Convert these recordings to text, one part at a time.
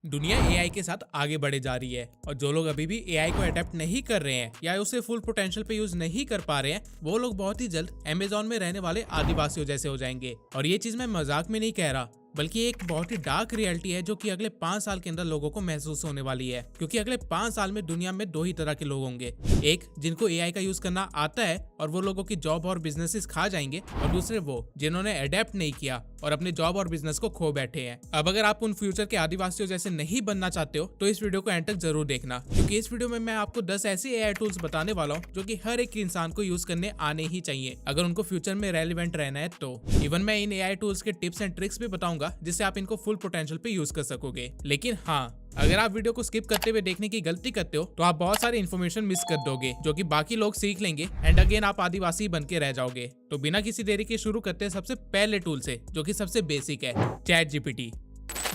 दुनिया एआई के साथ आगे बढ़े जा रही है और जो लोग अभी भी एआई को अडेप्ट नहीं कर रहे हैं या उसे फुल पोटेंशियल पे यूज नहीं कर पा रहे हैं वो लोग बहुत ही जल्द अमेजोन में रहने वाले आदिवासियों जैसे हो जाएंगे। और ये चीज मैं मजाक में नहीं कह रहा बल्कि एक बहुत ही डार्क रियलिटी है जो कि अगले 5 साल के अंदर लोगों को महसूस होने वाली है। क्योंकि अगले 5 साल में दुनिया में दो ही तरह के लोग होंगे, एक जिनको एआई का यूज करना आता है और वो लोगों की जॉब और बिजनेसेस खा जाएंगे, और दूसरे वो जिन्होंने अडेप्ट नहीं किया और अपने जॉब और बिजनेस को खो बैठे हैं। अब अगर आप उन फ्यूचर के आदिवासियों जैसे नहीं बनना चाहते हो तो इस वीडियो को एंड तक जरूर देखना, क्योंकि इस वीडियो में मैं आपको 10 ऐसे एआई टूल्स बताने वाला हूँ जो कि हर एक इंसान को यूज करने आने ही चाहिए अगर उनको फ्यूचर में रेलिवेंट रहना है। तो इवन मैं इन एआई टूल्स के टिप्स एंड ट्रिक्स भी बताऊंगा जिससे आप इनको फुल पोटेंशियल पे यूज कर सकोगे। लेकिन हाँ, अगर आप वीडियो को स्किप करते हुए देखने की गलती करते हो तो आप बहुत सारी इन्फॉर्मेशन मिस कर दोगे जो कि बाकी लोग सीख लेंगे एंड अगेन आप आदिवासी बन के रह जाओगे। तो बिना किसी देरी के शुरू करते हैं सबसे पहले टूल से जो कि सबसे बेसिक है, चैट जीपीटी।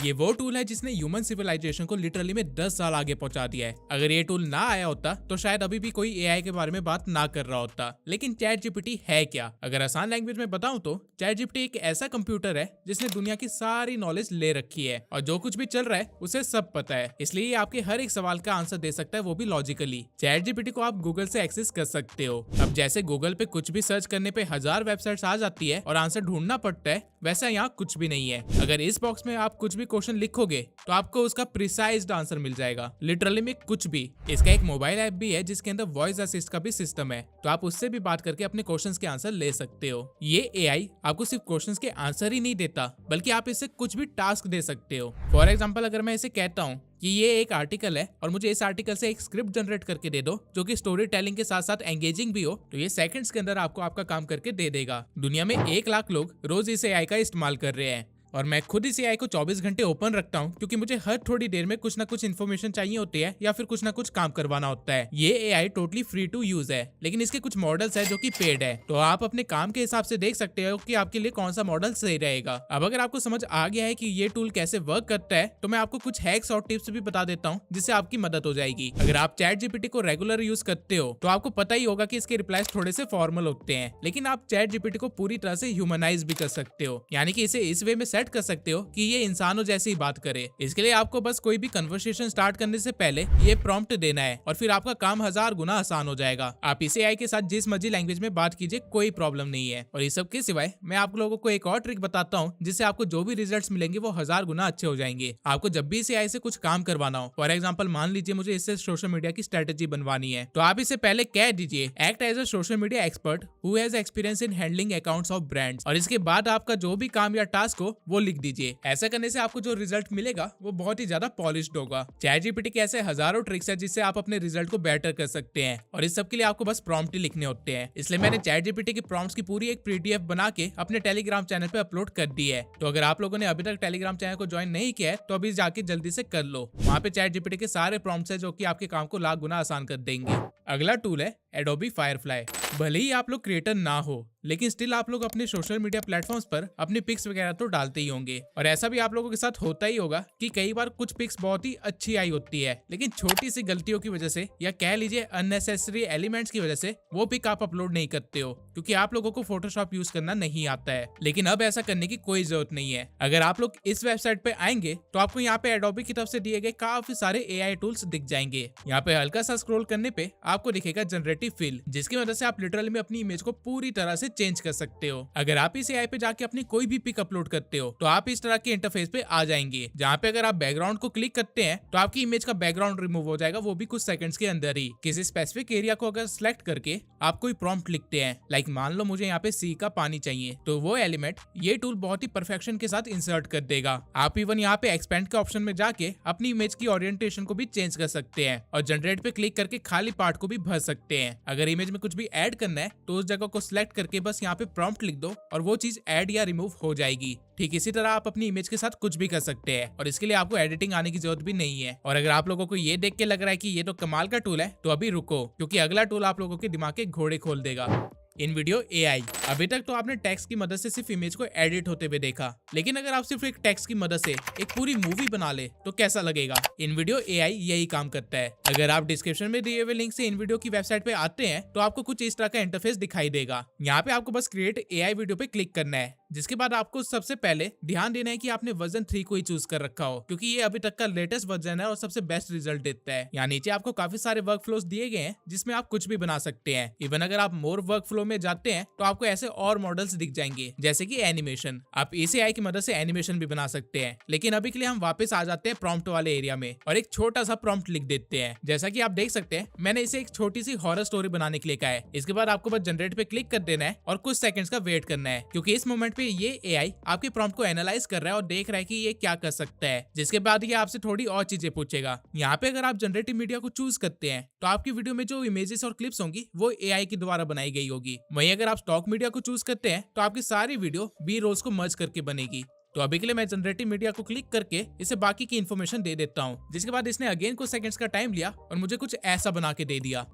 ये वो टूल है जिसने ह्यूमन सिविलाइजेशन को लिटरली में 10 साल आगे पहुंचा दिया है। अगर ये टूल ना आया होता तो शायद अभी भी कोई एआई के बारे में बात ना कर रहा होता। लेकिन चैट जीपीटी है क्या? अगर आसान लैंग्वेज में बताऊं तो चैट जीपीटी एक ऐसा कंप्यूटर है जिसने दुनिया की सारी नॉलेज ले रखी है और जो कुछ भी चल रहा है उसे सब पता है, इसलिए ये आपके हर एक सवाल का आंसर दे सकता है, वो भी लॉजिकली। चैट जीपीटी को आप गूगल से एक्सेस कर सकते हो। अब जैसे गूगल पे कुछ भी सर्च करने पे 1000 वेबसाइट्स आ जाती है और आंसर ढूंढना पड़ता है, वैसा यहाँ कुछ भी नहीं है। अगर इस बॉक्स में आप कुछ भी क्वेश्चन लिखोगे तो आपको उसका प्रिसाइज्ड आंसर मिल जाएगा, लिटरली में कुछ भी। इसका एक मोबाइल ऐप भी है जिसके अंदर वॉइस असिस्ट का भी सिस्टम है, तो आप उससे भी बात करके अपने क्वेश्चंस के आंसर ले सकते हो। ये एआई आपको सिर्फ क्वेश्चंस के आंसर ही नहीं देता बल्कि आप इससे कुछ भी टास्क दे सकते हो। फॉर एग्जाम्पल, अगर मैं इसे कहता हूँ कि ये एक आर्टिकल है और मुझे इस आर्टिकल से एक स्क्रिप्ट जनरेट करके दे दो जो कि स्टोरी टेलिंग के साथ साथ एंगेजिंग भी हो, तो ये सेकंड्स के अंदर आपको आपका काम करके दे देगा। दुनिया में 1 लाख लोग रोज इस एआई का इस्तेमाल कर रहे हैं और मैं खुद इस एआई को 24 घंटे ओपन रखता हूँ क्योंकि मुझे हर थोड़ी देर में कुछ ना कुछ इन्फॉर्मेशन चाहिए होती है या फिर कुछ ना कुछ काम करवाना होता है। ये AI totally free to use है, लेकिन इसके कुछ मॉडल्स है जो कि पेड है, तो आप अपने काम के हिसाब से देख सकते हो कि आपके लिए कौन सा मॉडल सही रहेगा। अब अगर आपको समझ आ गया है कि ये टूल कैसे वर्क करता है तो मैं आपको कुछ हैक्स और टिप्स भी बता देता हूँ जिससे आपकी मदद हो जाएगी। अगर आप चैट जीपीटी को रेगुलर यूज करते हो तो आपको पता ही होगा कि इसके रिप्लाईज थोड़े से फॉर्मल होते हैं, लेकिन आप चैट जीपीटी को पूरी तरह से ह्यूमनाइज भी कर सकते हो, यानी कि इसे इस वे में सेट कर सकते हो कि ये इंसानों जैसे ही बात करे। इसके लिए आपको बस कोई भी कन्वर्सेशन स्टार्ट करने से पहले ये प्रॉम्प्ट देना है और फिर आपका काम 1000 गुना आसान हो जाएगा। आप इस एआई के साथ जिस मर्जी लैंग्वेज में बात कीजिए, कोई प्रॉब्लम नहीं है। और इस सब के सिवाय मैं आप लोगों को एक और ट्रिक बताता हूँ जिससे आपको जो भी रिजल्ट्स मिलेंगे वो 1000 गुना अच्छे हो जाएंगे। आपको जब भी इस एआई से कुछ काम करवाना हो, फॉर एग्जाम्पल मान लीजिए मुझे इससे सोशल मीडिया की स्ट्रेटेजी बनवानी है, तो आप इसे पहले कह दीजिए act as a social media expert who has experience in handling accounts of brands, और इसके बाद आपका जो भी काम या टास्क हो वो लिख दीजिए। ऐसा करने से आपको जो रिजल्ट मिलेगा वो बहुत ही ज्यादा पॉलिश्ड होगा। चैट जीपीटी के ऐसे हजारों ट्रिक्स है जिससे आप अपने रिजल्ट को बेटर कर सकते हैं और इस सब के लिए आपको बस प्रॉम्प्ट ही लिखने होते हैं। इसलिए मैंने चैट जीपीटी के प्रॉम्प्ट्स की पूरी एक पीडीएफ बना के अपने टेलीग्राम चैनल पे अपलोड कर दी है। तो अगर आप लोगों ने अभी तक टेलीग्राम चैनल को ज्वाइन नहीं किया है तो अभी जाके जल्दी से कर लो। वहाँ पे चैट जीपीटी के सारे प्रॉम्प्ट्स है जो कि आपके काम को लाख गुना आसान कर देंगे। अगला टूल है एडोबी फायरफ्लाई। भले ही आप लोग क्रिएटर ना हो लेकिन स्टिल आप लोग अपने सोशल मीडिया प्लेटफॉर्म्स पर अपनी पिक्स वगैरह तो डालते ही होंगे, और ऐसा भी आप लोगों के साथ होता ही होगा कि कई बार कुछ पिक्स बहुत ही अच्छी आई होती है लेकिन छोटी सी गलतियों की वजह से या कह लीजिए अननेसेसरी एलिमेंट्स की वजह से वो पिक आप अपलोड नहीं करते हो क्योंकि आप लोगों को फोटोशॉप यूज करना नहीं आता है। लेकिन अब ऐसा करने की कोई जरूरत नहीं है। अगर आप लोग इस वेबसाइट पे आएंगे तो आपको यहाँ पे एडोबी की तरफ से दिए गए काफी सारे एआई टूल्स दिख जाएंगे। यहाँ पे हल्का सा स्क्रॉल करने पे आपको दिखेगा जनरेटिव फिल, जिसकी मदद से आप लिटरली में अपनी इमेज को पूरी तरह से चेंज कर सकते हो। अगर आप इस एआई पे जाके अपनी कोई भी पिक अपलोड करते हो तो आप इस तरह के इंटरफेस पे आ जाएंगे जहाँ पे अगर आप बैकग्राउंड को क्लिक करते हैं तो आपकी इमेज का बैकग्राउंड रिमूव हो जाएगा, वो भी कुछ सेकंड्स के अंदर ही। किसी स्पेसिफिक एरिया को अगर सिलेक्ट करके आप कोई प्रॉम्प्ट लिखते हैं, लाइक मान लो मुझे यहाँ पे सी का पानी चाहिए, तो वो एलिमेंट ये टूल बहुत ही परफेक्शन के साथ इंसर्ट कर देगा। आप इवन यहाँ पे एक्सपेंड के ऑप्शन में जाके अपनी इमेज की ओरिएंटेशन को भी चेंज कर सकते हैं और जनरेट पे क्लिक करके खाली पार्ट को भी भर सकते हैं। अगर इमेज में कुछ भी ऐड करना है तो उस जगह को सिलेक्ट करके बस यहाँ पे प्रॉम्प्ट लिख दो और वो चीज ऐड या रिमूव हो जाएगी। ठीक इसी तरह आप अपनी इमेज के साथ कुछ भी कर सकते हैं और इसके लिए आपको एडिटिंग आने की जरूरत भी नहीं है। और अगर आप लोगों को ये देख के लग रहा है कि ये तो कमाल का टूल है तो अभी रुको, क्योंकि अगला टूल आप लोगों के दिमाग के घोड़े खोल देगा। इन वीडियो एआई। अभी तक तो आपने टेक्स्ट की मदद से सिर्फ इमेज को एडिट होते हुए देखा, लेकिन अगर आप सिर्फ एक टेक्स्ट की मदद से एक पूरी मूवी बना ले तो कैसा लगेगा? इन वीडियो एआई यही काम करता है। अगर आप डिस्क्रिप्शन में दिए हुए लिंक से इन वीडियो की वेबसाइट पे आते हैं तो आपको कुछ इस तरह का इंटरफेस दिखाई देगा। यहाँ पे आपको बस क्रिएट एआई वीडियो पे क्लिक करना है। जिसके बाद आपको सबसे पहले ध्यान देना है कि आपने वर्जन 3 को ही चूज कर रखा हो, क्योंकि ये अभी तक का लेटेस्ट वर्जन है और सबसे बेस्ट रिजल्ट देता है। यहाँ नीचे आपको काफी सारे वर्क फ्लोज दिए गए हैं जिसमें आप कुछ भी बना सकते हैं। इवन अगर आप मोर वर्क फ्लो में जाते हैं तो आपको ऐसे और मॉडल्स दिख जाएंगे, जैसे कि एनिमेशन। आप इस एआई की मदद से एनिमेशन भी बना सकते हैं। लेकिन अभी के लिए हम वापस आ जाते हैं प्रॉम्प्ट वाले एरिया में और एक छोटा सा प्रॉम्प्ट लिख देते हैं। जैसा कि आप देख सकते हैं मैंने इसे एक छोटी सी हॉरर स्टोरी बनाने के लिए कहा है। इसके बाद आपको बस जनरेट पे क्लिक कर देना है और कुछ सेकंड्स का वेट करना है, क्योंकि इस मोमेंट पे ये एआई आपके प्रॉम्प्ट को एनालाइज कर रहा है और देख रहा है कि ये क्या कर सकता है। जिसके बाद ये आपसे थोड़ी और चीजें पूछेगा। यहाँ पे अगर आप जनरेटिव मीडिया को चूज करते हैं तो आपकी वीडियो में जो इमेजेस और क्लिप्स होंगी वो एआई के द्वारा बनाई गई होगी। वहीं अगर आप स्टॉक मीडिया को चूज करते हैं तो आपकी सारी वीडियो बी रोल्स को मर्ज करके बनेगी। तो अभी के लिए मैं जनरेटिव मीडिया को क्लिक करके इसे बाकी की इन्फॉर्मेशन दे देता हूँ। जिसके बाद इसने अगेन कुछ सेकंड्स का टाइम लिया और मुझे कुछ ऐसा बना के दे दिया।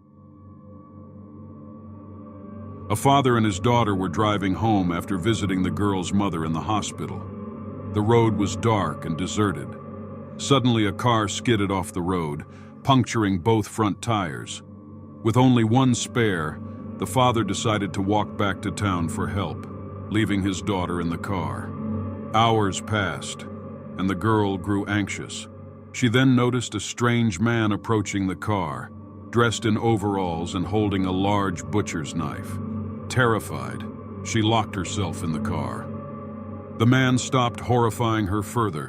A father and his daughter were driving home after visiting the girl's mother in the hospital. The road was dark and deserted. Suddenly, a car skidded off the road, puncturing both front tires. With only one spare, the father decided to walk back to town for help, leaving his daughter in the car. Hours passed, and the girl grew anxious. She then noticed a strange man approaching the car, dressed in overalls and holding a large butcher's knife. Terrified, she locked herself in the car. The man stopped, horrifying her further.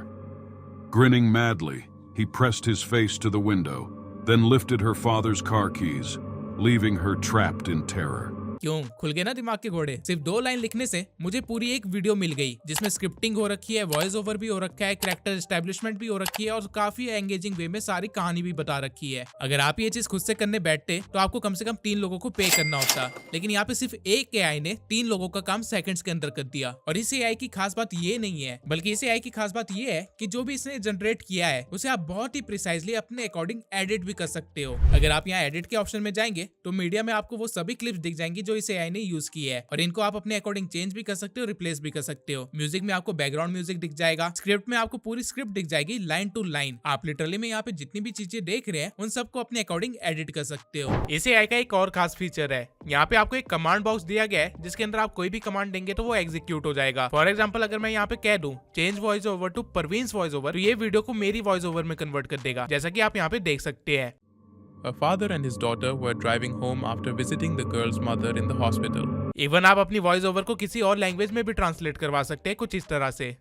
Grinning madly, he pressed his face to the window, then lifted her father's car keys, leaving her trapped in terror. क्यों खुल गए ना दिमाग के घोड़े। सिर्फ 2 line लिखने से मुझे पूरी एक वीडियो मिल गई, जिसमें स्क्रिप्टिंग हो रखी है, वॉइस ओवर भी हो रखा है, कैरेक्टर एस्टेब्लिशमेंट भी हो रखी है और काफी एंगेजिंग वे में सारी कहानी भी बता रखी है। अगर आप ये चीज खुद से करने बैठते तो आपको कम से कम 3 लोगों को पे करना होता, लेकिन यहाँ पे सिर्फ एक एआई ने 3 लोगों का काम सेकंड्स के अंदर कर दिया। और इस एआई की खास बात ये नहीं है, बल्कि इस एआई की खास बात ये है कि जो भी इसने जनरेट किया है उसे आप बहुत ही प्रिसाइजली अपने अकॉर्डिंग एडिट भी कर सकते हो। अगर आप यहाँ एडिट के ऑप्शन में जाएंगे तो मीडिया में आपको वो सभी क्लिप्स दिख जाएंगी जो इस एआई ने यूज की है, और इनको आप अपने अकॉर्डिंग चेंज भी कर सकते हो, रिप्लेस भी कर सकते हो। म्यूजिक में आपको बैकग्राउंड म्यूजिक दिख जाएगा, स्क्रिप्ट में आपको पूरी स्क्रिप्ट दिख जाएगी लाइन टू लाइन। आप लिटरली में यहाँ पे जितनी भी चीजें देख रहे हैं उन सबको अपने अकॉर्डिंग एडिट कर सकते हो। इस एआई का एक और खास फीचर है, यहाँ पे आपको एक कमांड बॉक्स दिया गया है जिसके अंदर आप कोई भी कमांड देंगे तो वो एग्जीक्यूट हो जाएगा। फॉर एग्जाम्पल अगर मैं यहाँ पे कह दूं change voice over to Parveen's voice over, तो ये वीडियो को मेरी वॉइस ओवर में कन्वर्ट कर देगा, जैसा कि आप यहाँ पे देख सकते हैं। A father and his daughter were driving home after visiting the girl's mother in the hospital. Even आप अपनी वॉइस ओवर को किसी और लैंग्वेज में भी ट्रांसलेट करवा सकते हैं कुछ इस तरह से।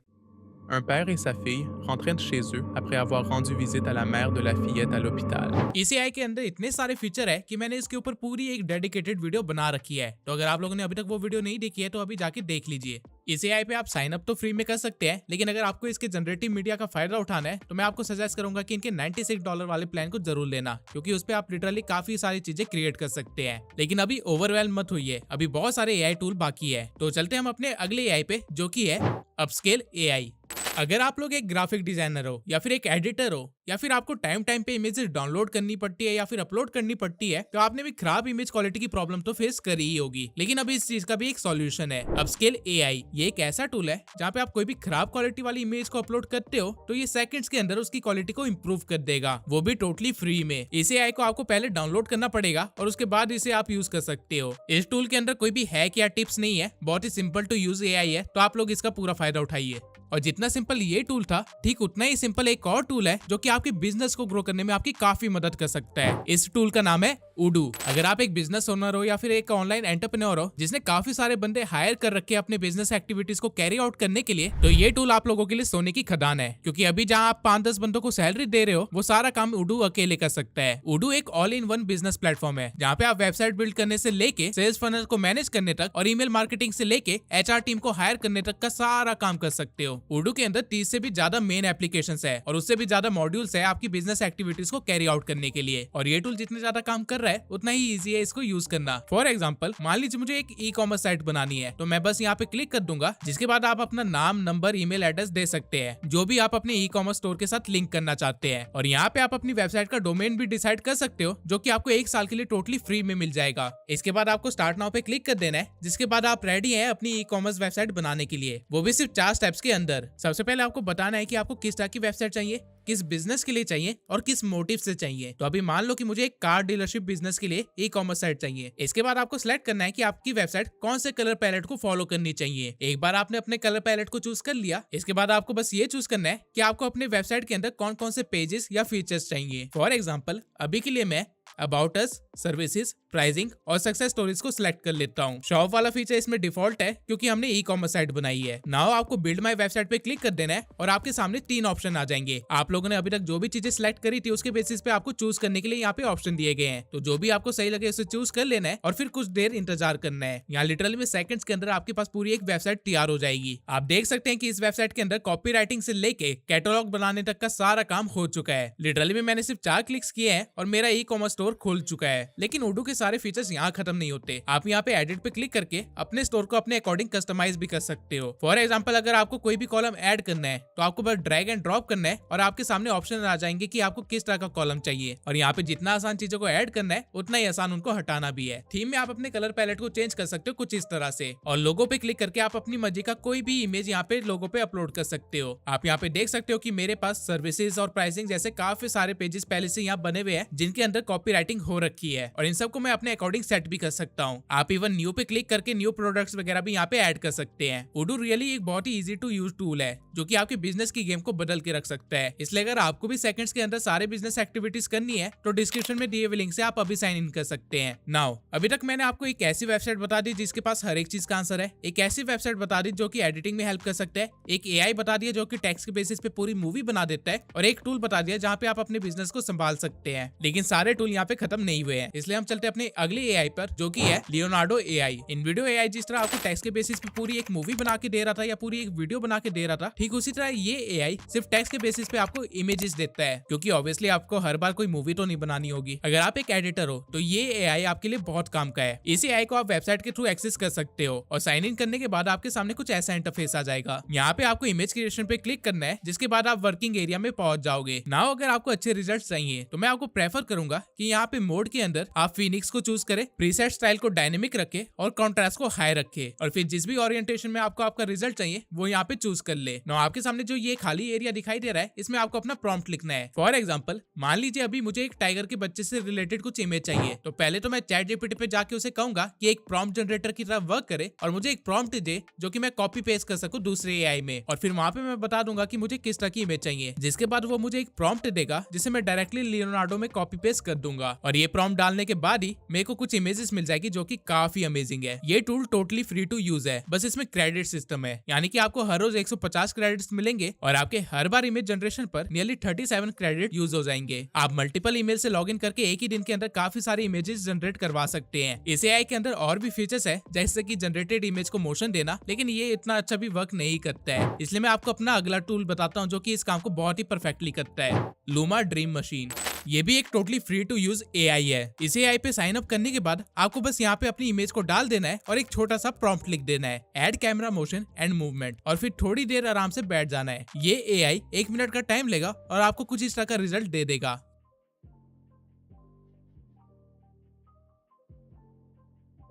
Un père et sa fille rentraient de chez eux après avoir rendu visite à la mère de la fillette à l'hôpital. इस एआई के अंदर इतने सारे फीचर है कि मैंने इसके ऊपर पूरी एक डेडिकेटेड वीडियो बना रखी है। तो अगर आप लोगों ने अभी तक वो वीडियो नहीं देखी है तो अभी जाके देख लीजिए। इस एआई पे आप साइन अप तो फ्री में कर सकते हैं, लेकिन अगर आपको इसके जनरेटिव मीडिया का फायदा उठाना है तो मैं आपको सजेस्ट करूंगा कि इनके $96 वाले प्लान को जरूर लेना, क्योंकि उस पे आप लिटरली काफी सारी चीजें क्रिएट कर सकते हैं। लेकिन अभी ओवरवेल्म मत होइए, अभी बहुत सारे एआई टूल बाकी है। तो चलते हैं हम अपने अगले एआई पे, जो की है अपस्केल एआई। अगर आप लोग एक ग्राफिक डिजाइनर हो या फिर एक एडिटर हो या फिर आपको टाइम टाइम पे इमेजेस डाउनलोड करनी पड़ती है या फिर अपलोड करनी पड़ती है, तो आपने भी खराब इमेज क्वालिटी की प्रॉब्लम तो फेस करी ही होगी। लेकिन अभी इस चीज का भी एक सॉल्यूशन है, अपस्केल एआई। ये एक ऐसा टूल है जहाँ पे आप कोई भी खराब क्वालिटी वाली इमेज को अपलोड करते हो तो ये सेकंड्स के अंदर उसकी क्वालिटी को इम्प्रूव कर देगा, वो भी टोटली फ्री में। इस एआई को आपको पहले डाउनलोड करना पड़ेगा और उसके बाद इसे आप यूज कर सकते हो। इस टूल के अंदर कोई भी हैक या टिप्स नहीं है, बहुत ही सिंपल टू यूज एआई है, तो आप लोग इसका पूरा फायदा उठाइए। और जितना सिंपल ये टूल था, ठीक उतना ही सिंपल एक और टूल है जो कि आपके बिजनेस को ग्रो करने में आपकी काफी मदद कर सकता है। इस टूल का नाम है उडू। अगर आप एक बिजनेस ओनर हो या फिर एक ऑनलाइन एंटरप्रेन्योर हो जिसने काफी सारे बंदे हायर कर रखे अपने बिजनेस एक्टिविटीज को कैरी आउट करने के लिए, तो ये टूल आप लोगों के लिए सोने की खदान है, क्योंकि अभी जहां आप 5-10 बंदों को सैलरी दे रहे हो वो सारा काम उडू अकेले कर सकता है। उडू एक all in one business platform है जहाँ पे आप वेबसाइट बिल्ड करने से लेके सेल्स फनल को मैनेज करने तक और ईमेल मार्केटिंग से लेके एचआर टीम को हायर करने तक का सारा काम कर सकते हो। उडू के अंदर 30 से भी ज्यादा मेन एप्लीकेशंस है और उससे भी ज्यादा मॉड्यूल्स है आपकी बिजनेस एक्टिविटीज को कैरी आउट करने के लिए। और ये टूल जितने ज्यादा काम कर रहा है उतना ही इजी है इसको यूज करना। फॉर एग्जांपल, मान लीजिए मुझे एक ई कॉमर्स साइट बनानी है, तो मैं बस यहाँ पे क्लिक कर दूंगा, जिसके बाद आप अपना नाम, नंबर, ईमेल एड्रेस दे सकते हैं जो भी आप अपने ई कॉमर्स स्टोर के साथ लिंक करना चाहते हैं। और यहाँ पे आप अपनी वेबसाइट का डोमेन भी डिसाइड कर सकते हो, जो कि आपको 1 साल के लिए टोटली फ्री में मिल जाएगा। इसके बाद आपको स्टार्ट नाउ पे क्लिक कर देना है, जिसके बाद आप रेडी हैं अपनी ई कॉमर्स वेबसाइट बनाने के लिए, वो भी सिर्फ 4 स्टेप्स के अंदर। सबसे पहले आपको बताना है कि आपको किस तरह की वेबसाइट चाहिए, किस बिजनेस के लिए चाहिए और किस मोटिव से चाहिए। तो अभी मान लो कि मुझे एक कार डीलरशिप बिजनेस के लिए ई कॉमर्स साइट चाहिए। इसके बाद आपको सिलेक्ट करना है कि आपकी वेबसाइट कौन से कलर पैलेट को फॉलो करनी चाहिए। एक बार आपने अपने कलर पैलेट को चूज कर लिया, इसके बाद आपको बस ये चूज करना है कि आपको अपने वेबसाइट के अंदर कौन कौन से पेजेस या फीचर्स चाहिए। फॉर एग्जाम्पल अभी के लिए मैं अबाउट अस, सर्विसेज, प्राइसिंग और सक्सेस स्टोरीज को सिलेक्ट कर लेता हूँ। शॉप वाला फीचर इसमें डिफॉल्ट है क्योंकि हमने ई कॉमर्स साइट बनाई है। नाउ आपको बिल्ड माय वेबसाइट पे क्लिक कर देना है और आपके सामने 3 ऑप्शन आ जाएंगे। आप लोगों ने अभी तक जो भी चीजें सिलेक्ट करी थी उसके बेसिस पे आपको चूज करने के लिए यहाँ पे ऑप्शन दिए गए हैं। तो जो भी आपको सही लगे उसे चूज कर लेना है और फिर कुछ देर इंतजार करना है। यहाँ लिटरली में सेकंड्स के अंदर आपके पास पूरी एक वेबसाइट तैयार हो जाएगी। आप देख सकते हैं कि इस वेबसाइट के अंदर कॉपी राइटिंग से लेके कैटलॉग बनाने तक का सारा काम हो चुका है। लिटरली में मैंने सिर्फ 4 क्लिक्स किए हैं और मेरा ई कॉमर्स स्टोर खुल चुका है। लेकिन उडू के सारे फीचर्स यहाँ खत्म नहीं होते। आप यहाँ पे एडिट पे क्लिक करके अपने स्टोर को अपने अकॉर्डिंग कस्टमाइज भी कर सकते हो। फॉर एग्जांपल अगर आपको कोई भी कॉलम ऐड करना है तो आपको बस ड्रैग एंड ड्रॉप करना है और आपके सामने ऑप्शन आ जाएंगे कि आपको किस तरह का कॉलम चाहिए। और यहाँ पे जितना आसान चीजों को ऐड करना है उतना ही आसान उनको हटाना भी है। थीम में आप अपने कलर पैलेट को चेंज कर सकते हो कुछ इस तरह से, और लोगो पे क्लिक करके आप अपनी मर्जी का कोई भी इमेज यहाँ पे लोगो पे अपलोड कर सकते हो। आप यहाँ पे देख सकते हो कि मेरे पास सर्विसेज और प्राइसिंग जैसे काफी सारे पेजेस पहले से यहाँ बने हुए हैं जिनके अंदर कॉपी राइटिंग हो रखी है और इन सबको मैं अपने अकॉर्डिंग सेट भी कर सकता हूँ। आप इवन न्यू पे क्लिक करके न्यू प्रोडक्ट्स वगैरह भी यहाँ पे ऐड कर सकते हैं। उडू रियली एक बहुत ही इजी टू यूज टूल है जो कि आपके बिजनेस की गेम को बदल के रख सकता है। इसलिए अगर आपको भी सेकंड्स के अंदर सारे बिजनेस एक्टिविटीज करनी है तो डिस्क्रिप्शन में दिए हुए लिंक से आप अभी साइन इन कर सकते हैं। नाउ अभी तक मैंने आपको एक ऐसी वेबसाइट बता दी जिसके पास हर एक चीज का आंसर है, एक ऐसी वेबसाइट बता दी जो कि एडिटिंग में हेल्प कर सकता है, एक एआई बता दिया जो कि टेक्स्ट के बेसिस पे पूरी मूवी बना देता है, और एक टूल बता दिया जहाँ पे आप अपने बिजनेस को संभाल सकते हैं। लेकिन सारे टूल यहाँ पे खत्म नहीं हुए हैं, इसलिए हम चलते हैं अपने अगले एआई पर जो कि है लियोनार्डो एआई। इन वीडियो एआई जिस तरह आपको टेक्स्ट के बेसिस पे पूरी एक मूवी बना के दे रहा था या पूरी एक वीडियो बना के दे रहा था, ठीक उसी तरह ये एआई सिर्फ टेक्स्ट के बेसिस पे आपको इमेजेस देता है, क्योंकि ऑब्वियसली आपको हर बार कोई मूवी तो नहीं बनानी होगी। अगर आप एक एडिटर हो तो ये एआई आपके लिए बहुत काम का है। इस एआई को आप वेबसाइट के थ्रू एक्सेस कर सकते हो और साइन इन करने के बाद आपके सामने कुछ ऐसा इंटरफेस आ जाएगा। यहाँ पे आपको इमेज क्रिएशन पे क्लिक करना है जिसके बाद आप वर्किंग एरिया में पहुंच जाओगे। नाउ अगर आपको अच्छे रिजल्ट चाहिए तो मैं आपको प्रेफर करूंगा कि यहाँ पे मोड के अंदर आप फिनिक्स को चूज करें, प्रीसेट स्टाइल को डायनेमिक रखे और कॉन्ट्रास्ट को हाई रखे, और फिर जिस भी ओरिएंटेशन में आपको आपका रिजल्ट चाहिए वो यहाँ पे चूज कर ले। नाउ आपके सामने जो ये खाली एरिया दिखाई दे रहा है इसमें आपको अपना प्रॉम्प्ट लिखना है। फॉर एग्जाम्पल मान लीजिए अभी मुझे एक टाइगर के बच्चे से रिलेटेड कुछ इमेज चाहिए, तो पहले तो मैं चैट जीपीटी पे जाके उसे कहूंगा कि एक प्रॉम्प्ट जनरेटर की तरह वर्क करे और मुझे एक प्रॉम्प्ट दे जो कि मैं कॉपी पेस्ट कर सकूं दूसरे एआई में, और फिर वहां पे मैं बता दूंगा कि मुझे किस तरह की इमेज चाहिए, जिसके बाद वो मुझे एक प्रॉम्प्ट देगा जिसे मैं डायरेक्टली लियोनार्डो में कॉपी पेस्ट कर दूंगा, और ये प्रॉम्प्ट डालने के बाद ही मेरे को कुछ इमेजेस मिल जाएगी जो कि काफी अमेजिंग है। ये tool totally free to use है, बस इसमें क्रेडिट सिस्टम है, यानी कि आपको हर रोज 150 क्रेडिट्स मिलेंगे और आपके हर बार इमेज जनरेशन पर नियरली 37 क्रेडिट यूज हो जाएंगे। आप मल्टीपल ईमेल से लॉगिन करके एक ही दिन के अंदर काफी सारे इमेजेस जनरेट करवा सकते हैं। इस एआई के अंदर और भी फीचर्स है जैसे कि जनरेटेड इमेज को मोशन देना, लेकिन ये इतना अच्छा भी वर्क नहीं करता है, इसलिए मैं आपको अपना अगला टूल बताता हूँ जो कि इस काम को बहुत ही परफेक्टली करता है, लूमा ड्रीम मशीन। ये भी एक totally free to use AI है। इस एआई पे साइन अप करने के बाद आपको बस यहाँ पे अपनी इमेज को डाल देना है और एक छोटा सा प्रॉम्प्ट लिख देना है, add camera motion and movement, और फिर थोड़ी देर आराम से बैठ जाना है। ये एआई 1 मिनट का टाइम लेगा और आपको कुछ इस तरह का रिजल्ट दे देगा।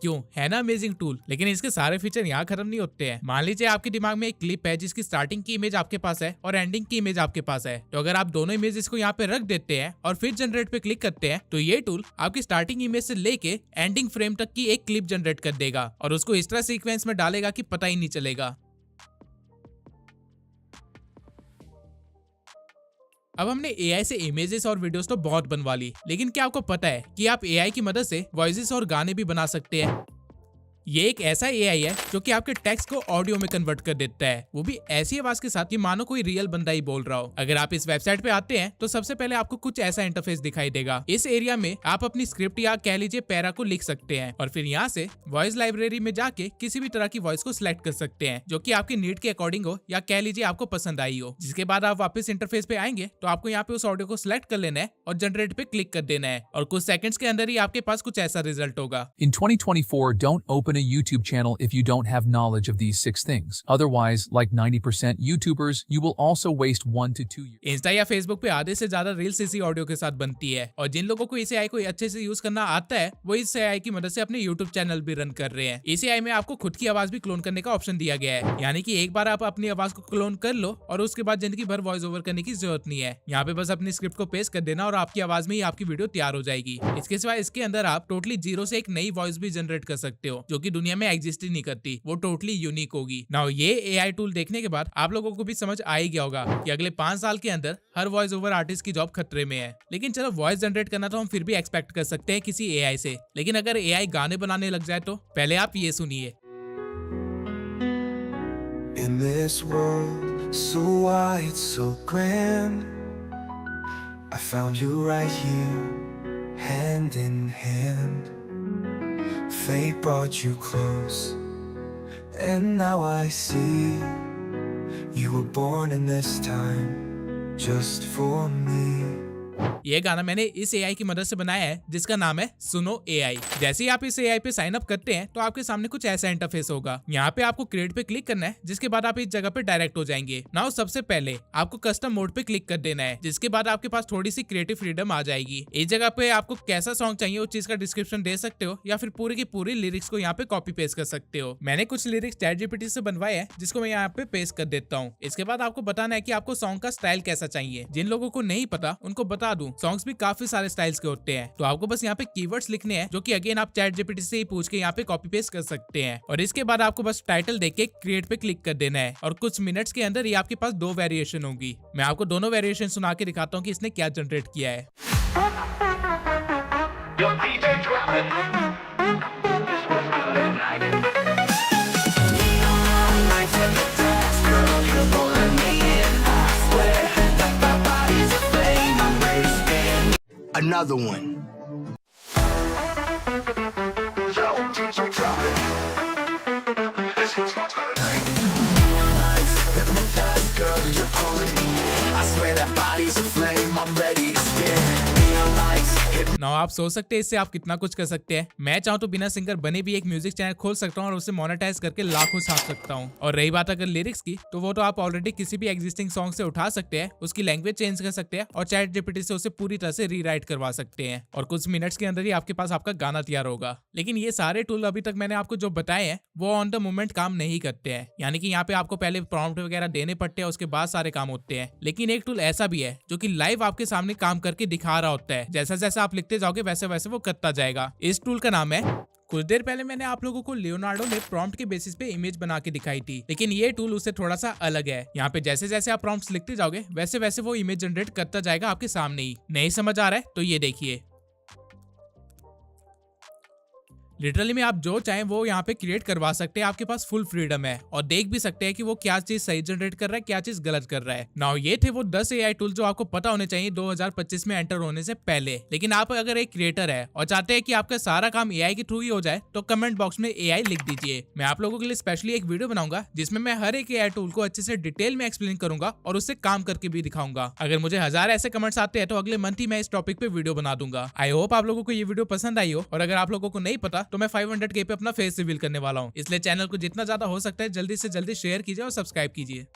क्यों, है ना अमेजिंग टूल? लेकिन इसके सारे फीचर यहाँ खत्म नहीं होते हैं। मान लीजिए आपके दिमाग में एक क्लिप है जिसकी स्टार्टिंग की इमेज आपके पास है और एंडिंग की इमेज आपके पास है, तो अगर आप दोनों इमेजेस को यहाँ पे रख देते हैं और फिर जनरेट पे क्लिक करते हैं तो ये टूल आपकी स्टार्टिंग इमेज से लेके एंडिंग फ्रेम तक की एक क्लिप जनरेट कर देगा और उसको इस तरह सीक्वेंस में डालेगा कि पता ही नहीं चलेगा। अब हमने एआई से इमेजेस और वीडियोस तो बहुत बनवा ली, लेकिन क्या आपको पता है कि आप एआई की मदद से वॉइसेस और गाने भी बना सकते हैं? ये एक ऐसा एआई है जो कि आपके टेक्स्ट को ऑडियो में कन्वर्ट कर देता है, वो भी ऐसी आवाज के साथ कि मानो कोई रियल बंदा ही बोल रहा हो। अगर आप इस वेबसाइट पे आते हैं तो सबसे पहले आपको कुछ ऐसा इंटरफेस दिखाई देगा। इस एरिया में आप अपनी स्क्रिप्ट या कह लीजिए पैरा को लिख सकते हैं और फिर यहाँ से वॉइस लाइब्रेरी में जाके किसी भी तरह की वॉइस को सिलेक्ट कर सकते हैं जो कि आपकी नीड के अकॉर्डिंग हो या कह लीजिए आपको पसंद आई हो। जिसके बाद आप वापस इंटरफेस पे आएंगे तो आपको यहाँ पे उस ऑडियो को सिलेक्ट कर लेना है और जनरेट पे क्लिक कर देना है और कुछ सेकंड्स के अंदर ही आपके पास कुछ ऐसा रिजल्ट होगा। In 2024, don't open open a YouTube channel if you don't have knowledge of these 6 things. Otherwise, like 90% YouTubers, you will also waste 1 to 2 years. Insta या फेसबुक पे आधे से ज्यादा रील्स इसी ऑडियो के साथ बनती है और जिन लोगों को इस एआई को अच्छे से यूज करना आता है वो इस एआई की मदद से अपने यूट्यूब चैनल भी रन कर रहे हैं। इस एआई में आपको खुद की आवाज भी क्लोन करने का ऑप्शन दिया गया है, यानी कि एक बार आप अपनी आवाज को क्लोन कर लो और उसके बाद जिंदगी भर वॉइस ओवर करने की जरूरत नहीं है। यहाँ पे बस अपनी स्क्रिप्ट को पेस्ट कर देना और आपकी आवाज में ही आपकी वीडियो तैयार हो जाएगी। इसके सिवा इसके अंदर आप टोटली जीरो से एक नई वॉइस भी जनरेट कर सकते हो जो कि दुनिया में एग्जिस्ट ही नहीं करती, वो टोटली यूनिक होगी। नाउ ये एआई टूल देखने के बाद आप लोगों को भी समझ आ ही गया होगा कि अगले 5 साल के अंदर हर वॉइस ओवर आर्टिस्ट की जॉब खतरे में है। लेकिन चलो वॉइस जनरेट करना तो हम फिर भी एक्सपेक्ट कर सकते हैं किसी एआई से, लेकिन अगर एआई गाने बनाने लग जाए तो पहले आप ये सुनिए। In this world so wide, so grand, I found you right here, hand in hand. Fate brought you close, and now I see you were born in this time, just for me. ये गाना मैंने इस AI की मदद से बनाया है जिसका नाम है सुनो एआई। जैसे ही आप इस एआई पे साइन अप करते हैं तो आपके सामने कुछ ऐसा इंटरफेस होगा। यहाँ पे आपको क्रिएट पे क्लिक करना है, जिसके बाद आप इस जगह पे डायरेक्ट हो जाएंगे। नाउ सबसे पहले आपको कस्टम मोड पे क्लिक कर देना है, जिसके बाद आपके पास थोड़ी सी क्रिएटिव फ्रीडम आ जाएगी। इस जगह पे आपको कैसा सॉन्ग चाहिए उस चीज का डिस्क्रिप्शन दे सकते हो या फिर पूरी की पूरी लिरिक्स को यहाँ पे कॉपी पेस्ट कर सकते हो। मैंने कुछ लिरिक्स चैटजीपीटी से बनवाए हैं जिसको मैं यहाँ पे पेस्ट कर देता हूँ। इसके बाद आपको बताना है कि आपको सॉन्ग का स्टाइल कैसा चाहिए। जिन लोगों को नहीं पता उनको बता दूं, सॉन्ग्स भी काफी सारे स्टाइल्स के होते हैं, तो आपको बस यहाँ पे कीवर्ड्स लिखने हैं जो कि अगेन आप चैट जीपीटी से ही पूछ के यहाँ पे कॉपी पेस्ट कर सकते हैं। और इसके बाद आपको बस टाइटल देख के क्रिएट पे क्लिक कर देना है और कुछ मिनट्स के अंदर ये आपके पास 2 वेरिएशन होंगी। मैं आपको दोनों वेरिएशन सुना के दिखाता हूँ कि इसने क्या जनरेट किया है। Another one. I swear that body's a flame, I'm ready to spin. Neon lights, now आप सोच सकते हैं इससे आप कितना कुछ कर सकते हैं। मैं चाहूँ तो बिना सिंगर बने भी एक म्यूजिक चैनल खोल सकता हूँ और उसे मोनेटाइज करके लाखों छाप सकता हूँ। और रही बात अगर लिरिक्स की, तो वो तो आप ऑलरेडी किसी भी एग्जिस्टिंग सॉन्ग से उठा सकते हैं, उसकी लैंग्वेज चेंज कर सकते हैं और चैट जीपीटी से उसे पूरी तरह से रीराइट करवा सकते हैं और कुछ मिनट्स के अंदर ही आपके पास आपका गाना तैयार होगा। लेकिन ये सारे टूल अभी तक मैंने आपको जो बताए हैं वो ऑन द मोमेंट काम नहीं करते हैं, यानी कि यहाँ पे आपको पहले प्रॉम्प्ट वगैरह देने पड़ते हैं, उसके बाद सारे काम होते हैं। लेकिन एक टूल ऐसा भी है जो कि लाइव आपके सामने काम करके दिखा रहा होता है। जैसा जैसा आप लिखते जाओगे वैसे वैसे वो करता जाएगा। इस टूल का नाम है, कुछ देर पहले मैंने आप लोगों को लियोनार्डो में प्रॉम्प्ट के बेसिस पे इमेज बना के दिखाई थी, लेकिन ये टूल उससे थोड़ा सा अलग है। यहाँ पे जैसे जैसे आप प्रॉम्प्ट्स लिखते जाओगे वैसे वैसे वो इमेज जनरेट करता जाएगा आपके सामने ही। नहीं समझ आ रहा है तो ये देखिए, लिटरली में आप जो चाहें वो यहाँ पे क्रिएट करवा सकते हैं, आपके पास फुल फ्रीडम है और देख भी सकते हैं कि वो क्या चीज सही जनरेट कर रहा है, क्या चीज गलत कर रहा है। नाउ ये थे वो 10 एआई टूल जो आपको पता होने चाहिए 2025 में एंटर होने से पहले। लेकिन आप अगर एक क्रिएटर है और चाहते हैं कि आपका सारा काम एआई के थ्रू ही हो जाए तो कमेंट बॉक्स में एआई लिख दीजिए। मैं आप लोगों के लिए स्पेशली एक वीडियो बनाऊंगा जिसमें मैं हर एक एआई टूल को अच्छे से डिटेल में एक्सप्लेन करूंगा और उससे काम करके भी दिखाऊंगा। अगर मुझे 1000 ऐसे कमेंट्स आते हैं तो अगले मंथ ही मैं इस टॉपिक पे वीडियो बना दूंगा। आई होप आप लोगों को ये वीडियो पसंद आई हो, और अगर आप लोगों को नहीं पता तो मैं 500K पे अपना फेस रिवील करने वाला हूँ, इसलिए चैनल को जितना ज्यादा हो सकता है जल्दी से जल्दी शेयर कीजिए और सब्सक्राइब कीजिए।